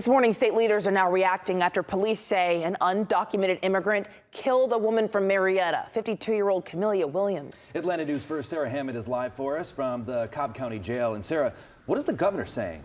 This morning, state leaders are now reacting after police say an undocumented immigrant killed a woman from Marietta, 52-year-old Camilia Williams. Atlanta News First Sarah Hammond is live for us from the Cobb County Jail. And Sarah, what is the governor saying?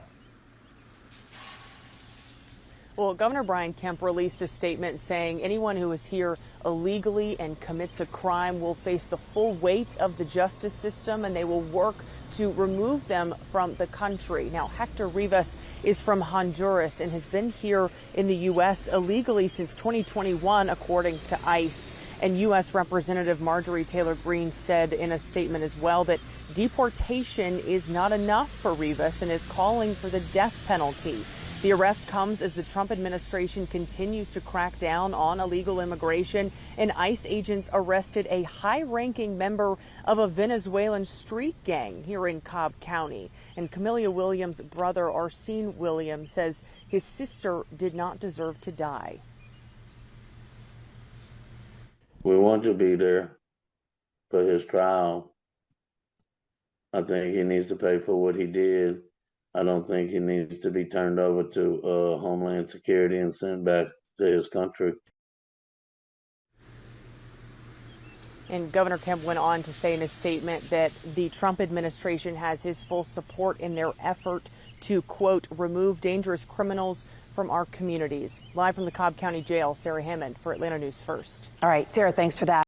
Well, Governor Brian Kemp released a statement saying anyone who is here illegally and commits a crime will face the full weight of the justice system, and they will work to remove them from the country. Now, Hector Rivas is from Honduras and has been here in the U.S. illegally since 2021, according to ICE. And U.S. Representative Marjorie Taylor Greene said in a statement as well that deportation is not enough for Rivas and is calling for the death penalty. The arrest comes as the Trump administration continues to crack down on illegal immigration, and ICE agents arrested a high-ranking member of a Venezuelan street gang here in Cobb County. And Camilia Williams' brother, Arsene Williams, says his sister did not deserve to die. We want to be there for his trial. I think he needs to pay for what he did. I don't think he needs to be turned over to Homeland Security and sent back to his country. And Governor Kemp went on to say in a statement that the Trump administration has his full support in their effort to, quote, remove dangerous criminals from our communities. Live from the Cobb County Jail, Sarah Hammond for Atlanta News First. All right, Sarah, thanks for that.